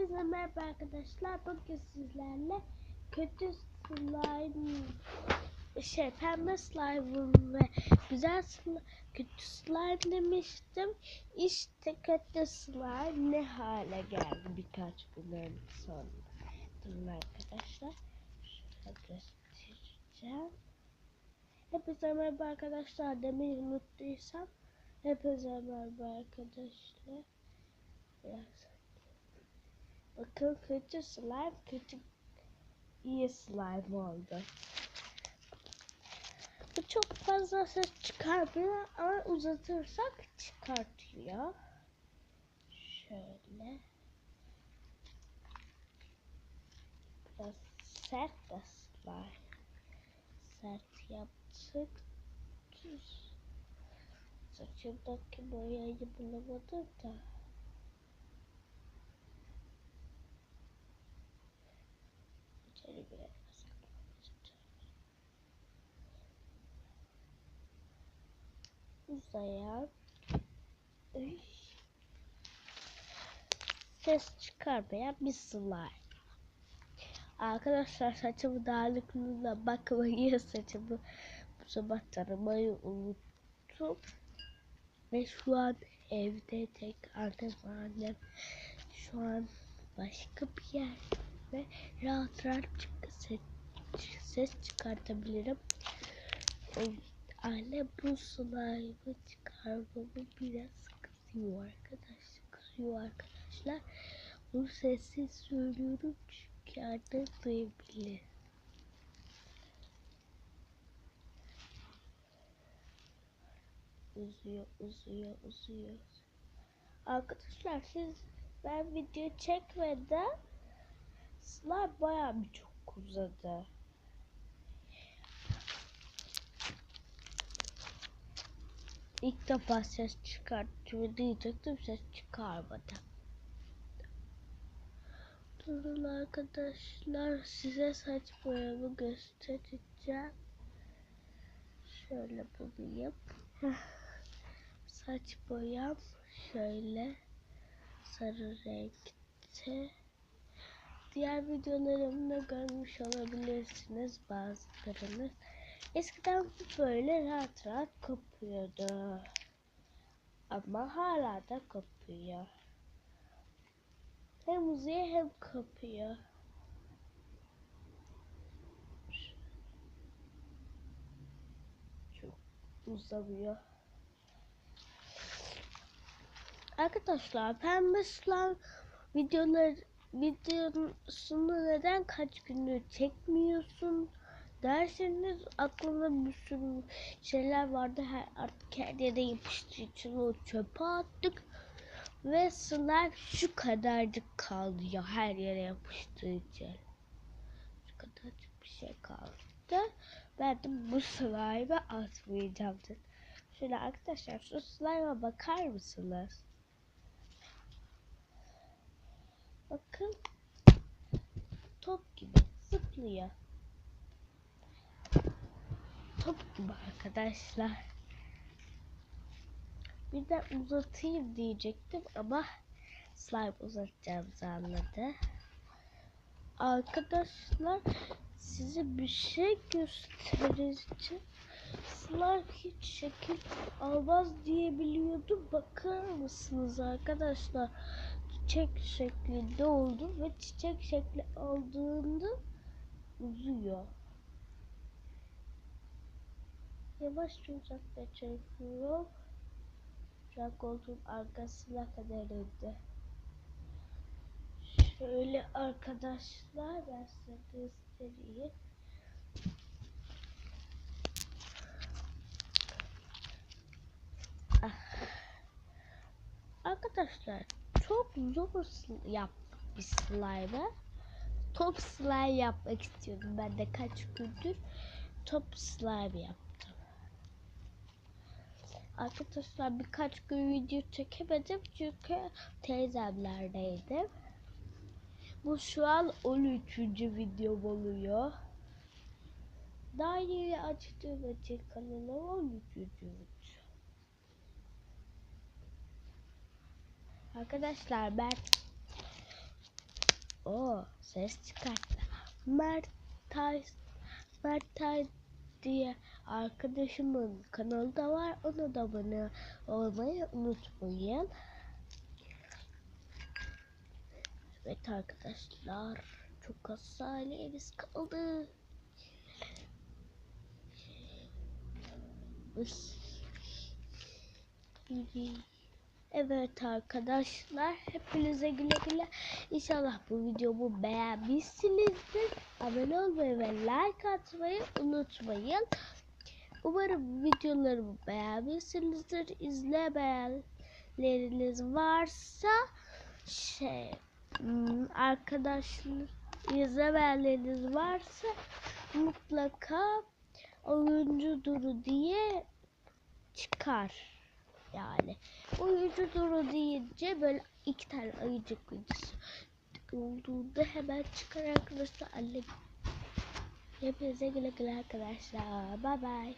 Hepinize merhaba arkadaşlar. Bugün sizlerle kötü slime pembe slime ve güzel slime, kötü slime demiştim. İşte kötü slime ne hale geldi birkaç gün sonra. Durun arkadaşlar. Şöyle göstereceğim. Hepinize merhaba arkadaşlar demeyi unuttuysam. Hepinize merhaba arkadaşlar. Biraz. Bakın kötü slime, kötü iyi slime oldu. Bu çok fazla ses çıkarmıyor ama uzatırsak çıkartıyor. Şöyle. Biraz sert de slime. Sert yaptık. Saçımdaki boyayı bulamadım da. İçeri biraz. Uzayan ses çıkarmayan bir slime. Arkadaşlar saçımı dağınıklığına bakmayın, saçımı bu sabah taramayı unuttum ve şu an evde tek annem şu an başka bir yer ve rahat ses çıkartabilirim. Anne bu slime'ı çıkarmamı biraz kızıyor arkadaşlar. Bu sessiz söylüyorum çünkü annem duyabilir. Uzuyor. Arkadaşlar ben video çekmeden slime bayağı bir çok uzadı. İlk defa ses çıkartıyor diyecektim, ses çıkarmadım. Durun arkadaşlar, size saç boyamı göstereceğim. Şöyle bulayım. Saç boyam şöyle sarı renkte. Diğer videolarımda görmüş olabilirsiniz bazılarınız. Eskiden böyle rahat kopuyordu. Ama hala da kopuyor. Hem uzuyor hem kopuyor. Çok uzamıyor. Arkadaşlar pembe slime videosunu neden kaç gündür çekmiyorsun derseniz aklımda bir sürü şeyler vardı. Artık her yere yapıştığı için o çöpe attık ve slime şu kadarcık kaldı ya, her yere yapıştığı için şu kadarcık bir şey kaldı. Ben de bu slime'ı atmayacağım dedim. Şöyle arkadaşlar şu slime'a bakar mısınız? Bakın, top gibi zıplıyor. Top gibi arkadaşlar. Bir de uzatayım diyecektim ama slime uzatacağımızı anladı. Arkadaşlar size bir şey göstereceğim. Slime hiç şekil almaz diyebiliyordum. Bakar mısınız arkadaşlar? Çiçek şeklinde oldu ve çiçek şekli aldığında uzuyor. Yavaşça uzaklaşıyorum. Koltuğun arkasına kadar indi. Şöyle arkadaşlar ben size göstereyim. Arkadaşlar çok zor yaptık bir slime'ı. Top slime yapmak istiyordum. Ben de kaç gündür top slime yaptım. Arkadaşlar birkaç gün video çekemedim çünkü teyzemlerdeydim. Bu şu an 13. videom oluyor. Daha yeni açtığım için kanalı 13. video. Arkadaşlar ben ses çıkarttı. Mert Tay, Mert Tay diye arkadaşımın kanalı da var. Ona da abone olmayı unutmayın. Evet arkadaşlar, çok az saniyemiz kaldı. Evet arkadaşlar, hepinize güle güle. İnşallah bu videomu beğenmişsinizdir. Abone olmayı ve like atmayı unutmayın. Umarım videolarımı beğenmişsinizdir. İzlemeyenleriniz varsa arkadaşlar, izlemeyenleriniz varsa mutlaka oyuncu Duru diye çıkar. Yani oyuncu Duru deyince böyle 2 tane ayıcık videosu olduğunda hemen çıkar arkadaşlar. Hepinize güle güle arkadaşlar. Bye bye.